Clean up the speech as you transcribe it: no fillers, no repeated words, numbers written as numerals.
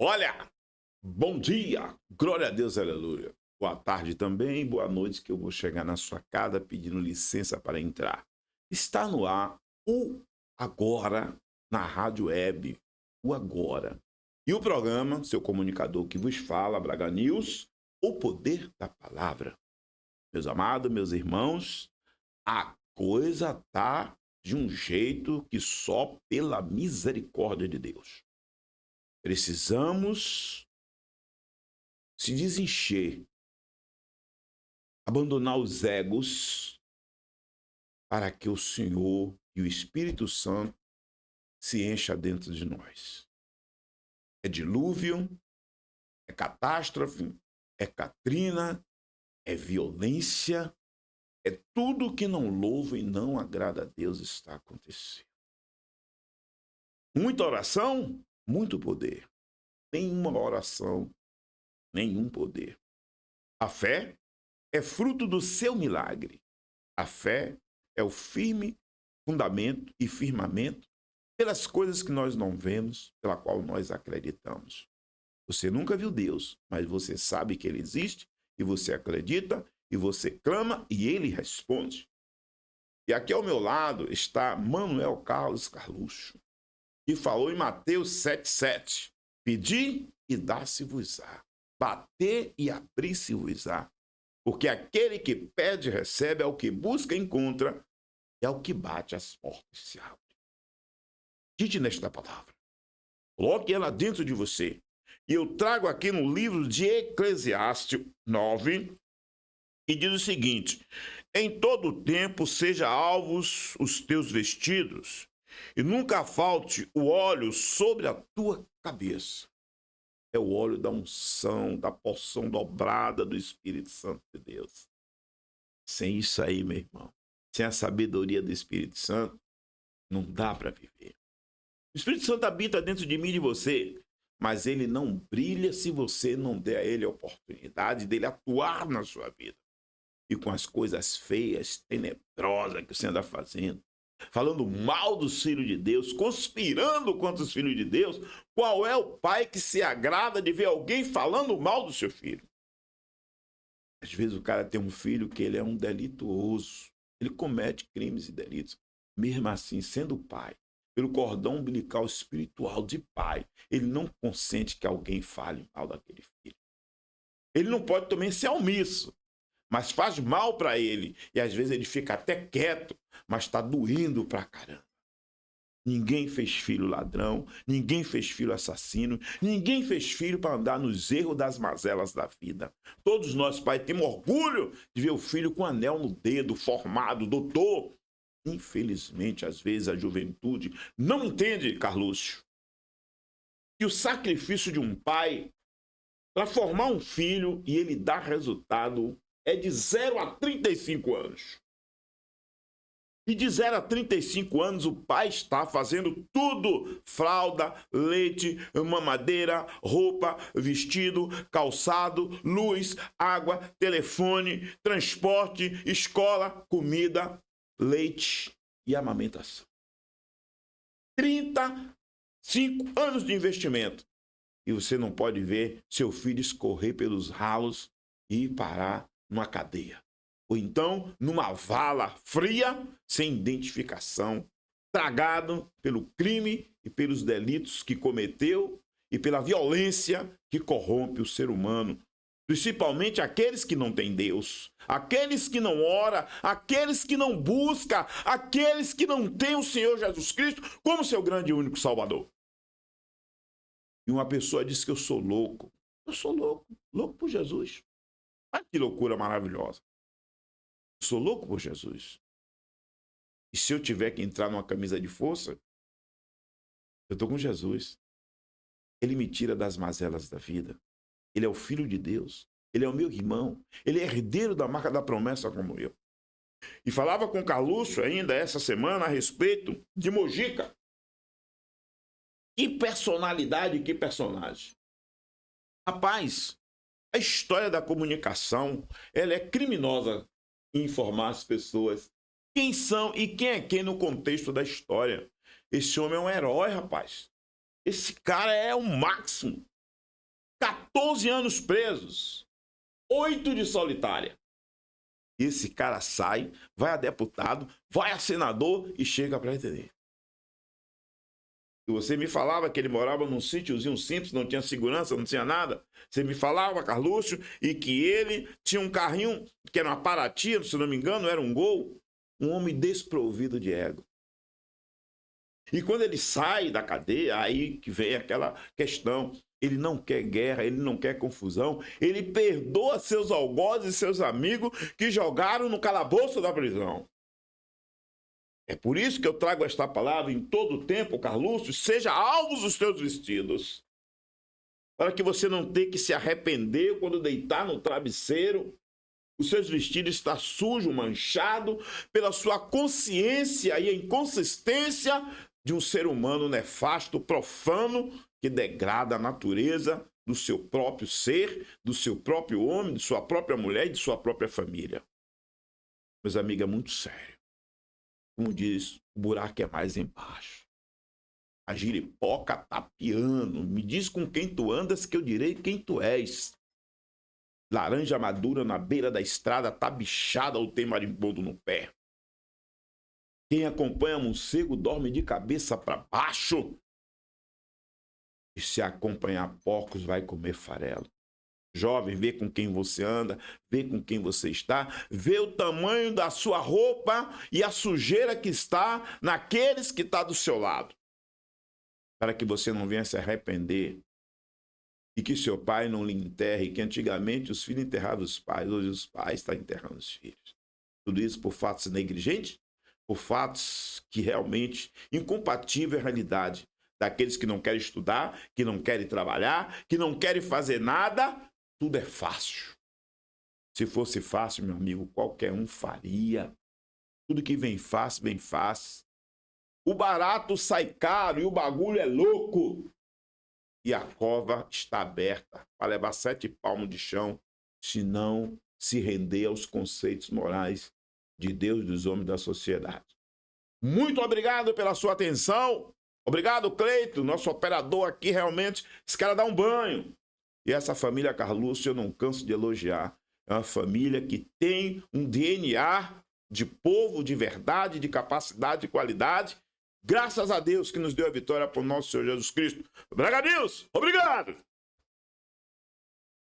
Olha, bom dia, glória a Deus, aleluia. Boa tarde também, boa noite, que eu vou chegar na sua casa pedindo licença para entrar. Está no ar o Agora, na Rádio Web, o Agora. E o programa, seu comunicador que vos fala, Braga News, o poder da palavra. Meus amados, meus irmãos, a coisa tá de um jeito que só pela misericórdia de Deus. Precisamos se desencher, abandonar os egos para que o Senhor e o Espírito Santo se encha dentro de nós. É dilúvio, é catástrofe, é Katrina, é violência, é tudo que não louva e não agrada a Deus está acontecendo. Muita oração, muito poder. Nenhuma oração, nenhum poder. A fé é fruto do seu milagre. A fé é o firme fundamento e firmamento pelas coisas que nós não vemos, pela qual nós acreditamos. Você nunca viu Deus, mas você sabe que Ele existe e você acredita e você clama e Ele responde. E aqui ao meu lado está Manuel Carlos Carluxo, que falou em Mateus 7,7. Pedi e dá-se-vos-á. Bater e abrir-se-vos-á. Porque aquele que pede, recebe, ao que busca, encontra, é ao que bate as portas se abrem. Dite nesta palavra, coloque ela dentro de você. E eu trago aqui no livro de Eclesiastes 9, e diz o seguinte: em todo tempo seja alvos os teus vestidos, e nunca falte o óleo sobre a tua cabeça. É o óleo da unção, da porção dobrada do Espírito Santo de Deus. Sem isso aí, meu irmão, sem a sabedoria do Espírito Santo, não dá para viver. O Espírito Santo habita dentro de mim e de você, mas ele não brilha se você não der a ele a oportunidade dele atuar na sua vida. E com as coisas feias, tenebrosas que você anda fazendo, falando mal dos filhos de Deus, conspirando contra os filhos de Deus, qual é o pai que se agrada de ver alguém falando mal do seu filho? Às vezes o cara tem um filho que ele é um delituoso, ele comete crimes e delitos, mesmo assim, sendo pai, pelo cordão umbilical espiritual de pai, ele não consente que alguém fale mal daquele filho. Ele não pode também ser omisso, mas faz mal para ele. E às vezes ele fica até quieto, mas está doendo pra caramba. Ninguém fez filho ladrão, ninguém fez filho assassino, ninguém fez filho para andar nos erros das mazelas da vida. Todos nós, pai, temos orgulho de ver o filho com anel no dedo, formado, doutor. Infelizmente, às vezes a juventude não entende, Carluxo, que o sacrifício de um pai para formar um filho e ele dar resultado é de 0 a 35 anos. E de 0 a 35 anos o pai está fazendo tudo: fralda, leite, mamadeira, roupa, vestido, calçado, luz, água, telefone, transporte, escola, comida, leite e amamentação. 35 anos de investimento. E você não pode ver seu filho escorrer pelos ralos e parar numa cadeia. Ou então numa vala fria, sem identificação, tragado pelo crime e pelos delitos que cometeu e pela violência que corrompe o ser humano, principalmente aqueles que não têm Deus, aqueles que não oram, aqueles que não buscam, aqueles que não têm o Senhor Jesus Cristo como seu grande e único Salvador. E uma pessoa diz que eu sou louco. Eu sou louco, louco por Jesus. Olha que loucura maravilhosa. Eu sou louco por Jesus. E se eu tiver que entrar numa camisa de força, eu estou com Jesus. Ele me tira das mazelas da vida. Ele é o Filho de Deus. Ele é o meu irmão. Ele é herdeiro da marca da promessa como eu. E falava com Carluxo ainda essa semana a respeito de Mojica. Que personalidade, que personagem. Rapaz, a história da comunicação, ela é criminosa em informar as pessoas quem são e quem é quem no contexto da história. Esse homem é um herói, rapaz. Esse cara é o máximo. 14 anos presos, 8 de solitária. Esse cara sai, vai a deputado, vai a senador e chega a presidente. Você me falava que ele morava num sítiozinho simples, não tinha segurança, não tinha nada. Você me falava, Carlúcio, e que ele tinha um carrinho, que era uma Paraty, se não me engano, era um Gol. Um homem desprovido de ego. E quando ele sai da cadeia, aí que vem aquela questão. Ele não quer guerra, ele não quer confusão. Ele perdoa seus algozes e seus amigos que jogaram no calabouço da prisão. É por isso que eu trago esta palavra em todo o tempo, Carlúcio, seja alvos os teus vestidos. Para que você não tenha que se arrepender quando deitar no travesseiro. Os seus vestidos estão sujos, manchados pela sua consciência e a inconsistência de um ser humano nefasto, profano, que degrada a natureza do seu próprio ser, do seu próprio homem, de sua própria mulher e de sua própria família. Meus amigos, é muito sério. Como diz, o buraco é mais embaixo. A giripoca tá piando. Me diz com quem tu andas que eu direi quem tu és. Laranja madura na beira da estrada, tá bichada ou tem marimbondo no pé. Quem acompanha morcego dorme de cabeça para baixo. E se acompanhar porcos vai comer farelo. Jovem, vê com quem você anda, vê com quem você está, vê o tamanho da sua roupa e a sujeira que está naqueles que estão do seu lado. Para que você não venha se arrepender e que seu pai não lhe enterre, que antigamente os filhos enterravam os pais, hoje os pais estão enterrando os filhos. Tudo isso por fatos negligentes, por fatos que realmente incompatíveis à realidade daqueles que não querem estudar, que não querem trabalhar, que não querem fazer nada. Tudo é fácil. Se fosse fácil, meu amigo, qualquer um faria. Tudo que vem fácil, vem fácil. O barato sai caro e o bagulho é louco. E a cova está aberta para levar 7 palmos de chão, se não se render aos conceitos morais de Deus e dos homens da sociedade. Muito obrigado pela sua atenção. Obrigado, Cleito, nosso operador aqui, realmente. Esse cara dá um banho. E essa família Carlúcio, eu não canso de elogiar. É uma família que tem um DNA de povo, de verdade, de capacidade, de qualidade. Graças a Deus que nos deu a vitória por nosso Senhor Jesus Cristo. Obrigado, Deus! Obrigado!